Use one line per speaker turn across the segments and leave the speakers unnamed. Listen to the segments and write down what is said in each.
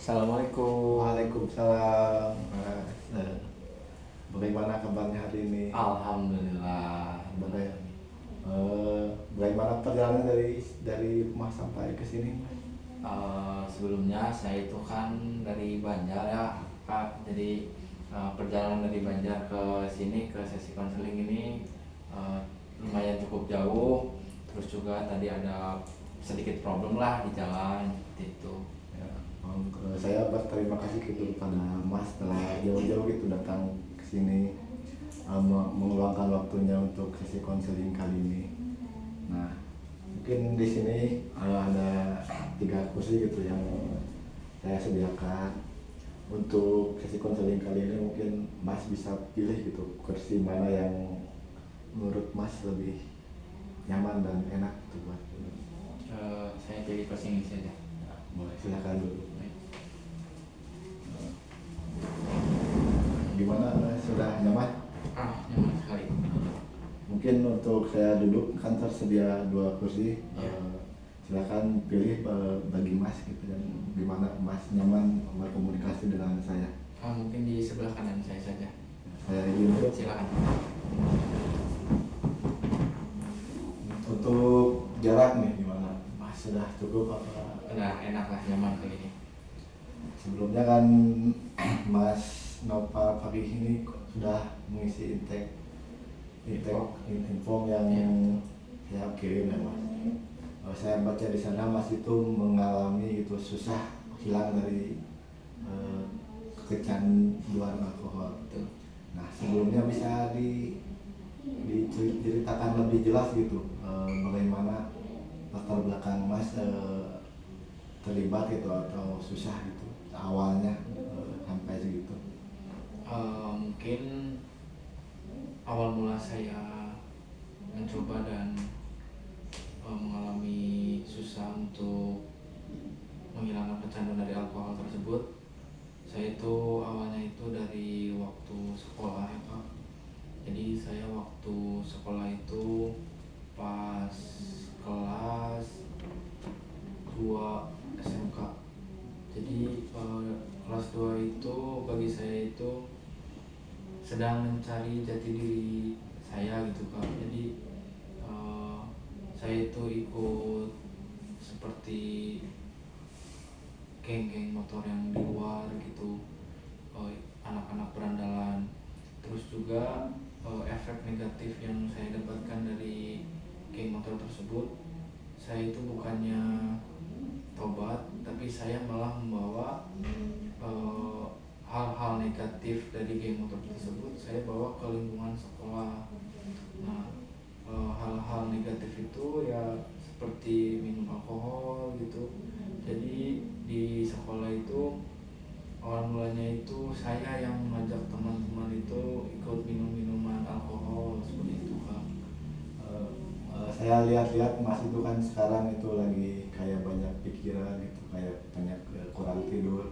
Assalamualaikum.
Waalaikumsalam, Mas. Bagaimana kabarnya hari ini?
Alhamdulillah.
Baga- Bagaimana perjalanan dari rumah sampai ke sini, Mas?
Sebelumnya saya itu kan dari Banjar ya, Kak. Jadi perjalanan dari Banjar ke sini ke sesi konseling ini eh, lumayan cukup jauh. Terus juga tadi ada sedikit problem lah di jalan seperti itu.
Ya, saya berterima kasih gitu pada Mas telah jauh-jauh gitu datang ke sini, meluangkan waktunya untuk sesi konseling kali ini. Nah, mungkin di sini ada 3 kursi gitu yang saya sediakan untuk sesi konseling kali ini. Mungkin Mas bisa pilih gitu kursi mana yang menurut Mas lebih nyaman dan enak gitu buat.
Saya pilih kursi ini saja.
Boleh, silakan dulu.
Baik.
Gimana, sudah nyaman?
Nyaman sekali.
Mungkin untuk saya duduk kan tersedia 2 kursi.
Ya.
Silakan pilih bagi Mas gitu, dan gimana Mas nyaman berkomunikasi dengan saya.
Mungkin di sebelah kanan saya saja.
Saya izin dulu.
Silakan.
Untuk jarak nih gimana? Mas sudah cukup apa?
Udah enak lah, nyaman kayak gini.
Sebelumnya kan Mas Nopal pagi ini sudah mengisi info yang
Iya.
saya kirim ya, Mas. Saya baca di sana Mas itu mengalami itu susah hilang dari kecanduan alkohol.
Betul.
Nah, sebelumnya bisa diceritakan lebih jelas gitu, bagaimana latar belakang Mas terlibat gitu atau susah gitu awalnya sampai segitu.
Mungkin awal mula saya mencoba dan mengalami susah untuk menghilangkan kecanduan dari alkohol tersebut. Saya itu awalnya itu dari waktu sekolah ya Pak. Jadi saya waktu sekolah itu pas kelas 2 SMK. Jadi kelas 2 itu bagi saya itu sedang mencari jati diri saya gitu Kak. Jadi saya itu ikut seperti geng-geng motor yang di luar gitu, anak-anak berandalan. Terus juga efek negatif yang saya dapatkan dari geng motor tersebut, saya itu bukannya tobat, tapi saya malah membawa hal-hal negatif dari geng motor tersebut saya bawa ke lingkungan sekolah. Nah, hal-hal negatif itu ya seperti minum alkohol gitu. Jadi di sekolah itu awal mulanya itu saya yang mengajak teman-teman itu ikut minum minuman alkohol seperti itu Kak.
Saya lihat-lihat Mas itu kan sekarang itu lagi kayak banyak pikiran gitu, kayak banyak kurang tidur.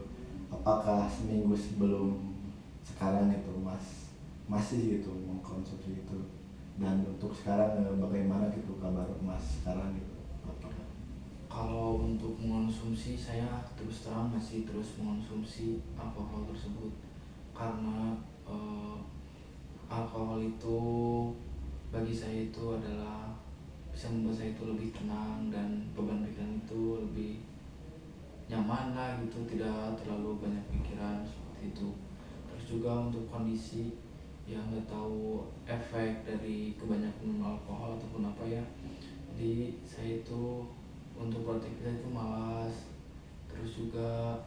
Apakah seminggu sebelum sekarang itu Mas masih gitu mengkonsumsi itu? Dan untuk sekarang bagaimana gitu kabar Mas sekarang gitu? Apakah
Kalau untuk mengonsumsi, saya terus terang masih terus mengonsumsi alkohol tersebut karena alkohol itu bagi saya itu adalah bisa membuat saya itu lebih tenang dan beban pikiran itu lebih nyaman lah gitu, tidak terlalu banyak pikiran seperti itu. Terus juga untuk kondisi yang nggak tahu efek dari kebanyakan minum alkohol ataupun apa ya, jadi saya itu untuk beraktivitas itu malas. Terus juga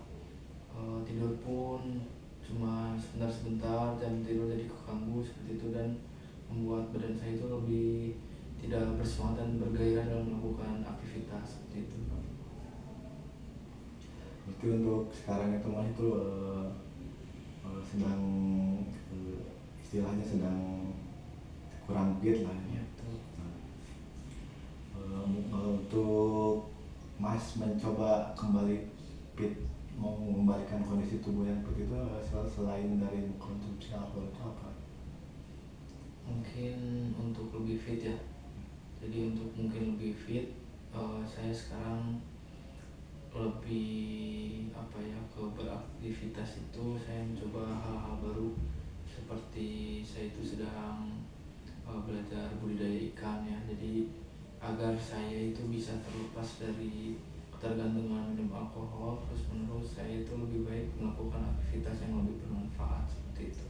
tidur pun cuma sebentar-sebentar, jam tidur jadi keganggu seperti itu, dan membuat badan saya itu lebih tidak bersemangat dan bergairah dalam melakukan aktivitas seperti itu.
berarti untuk sekarang itu Mas itu sedang istilahnya sedang kurang fit lah
Ya,
ya.
betul.
Untuk Mas mencoba kembali fit, mau mengembalikan kondisi tubuh yang fit itu, selain dari konsumsi alkohol itu apa?
Mungkin untuk lebih fit ya. Jadi untuk mungkin lebih fit, saya sekarang lebih apa ya, ke aktivitas itu saya mencoba hal-hal baru, seperti saya itu sedang belajar budidaya ikan ya. Jadi agar saya itu bisa terlepas dari ketergantungan minum alkohol terus menerus, saya itu lebih baik melakukan aktivitas yang lebih bermanfaat seperti itu.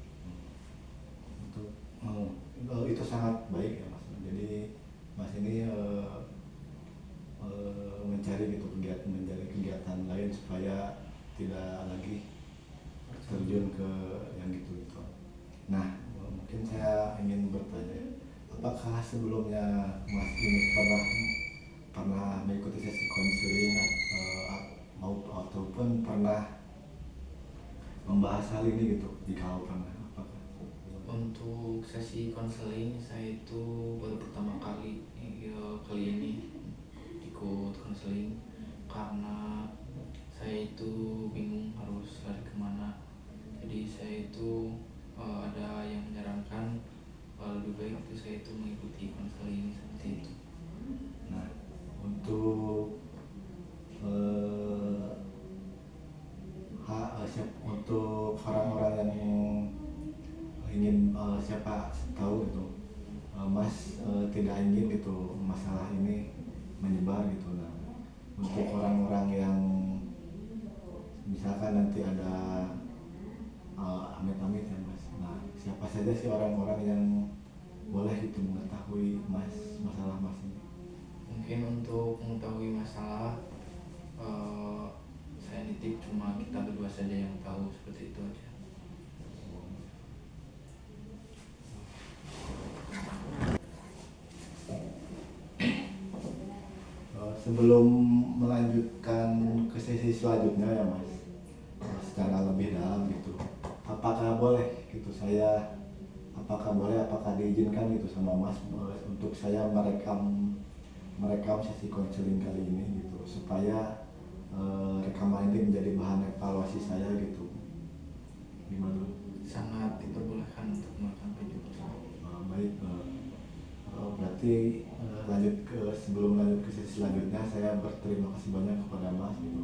Untuk itu sangat baik ya Mas. Jadi Mas ini mencari gitu kegiatan, mencari kegiatan lain supaya tidak lagi terjun ke yang gitu-gitu. Nah, mungkin saya ingin bertanya, apakah sebelumnya Mas ini pernah mengikuti sesi konseling ataupun pernah membahas hal ini gitu? Jika pernah, apakah?
Untuk sesi konseling saya itu baru pertama kali ini ikut konseling, karena saya itu bingung harus lari kemana. Jadi saya itu ada yang menyarankan lebih baik itu saya itu mengikuti konseling seperti itu.
Nah, untuk eh, untuk orang-orang yang ingin siapa tahu gitu, Mas tidak ingin gitu masalah ini menyebar gitu. Nah, untuk orang-orang yang misalkan nanti ada amit-amit ya Mas. Nah, siapa saja sih orang-orang yang boleh gitu mengetahui masalah Mas ini?
Mungkin untuk mengetahui masalah, saya nitip cuma kita berdua saja yang tahu, seperti itu aja.
Sebelum melanjutkan ke sesi selanjutnya ya Mas, secara lebih dalam gitu, apakah boleh gitu apakah diizinkan gitu sama Mas untuk saya merekam sesi konseling kali ini gitu, supaya rekaman ini menjadi bahan evaluasi saya gitu, gimana?
Sangat diperbolehkan untuk melakukan video.
Baik, berarti sebelum lanjut ke sesi selanjutnya, saya berterima kasih banyak kepada Mas gitu,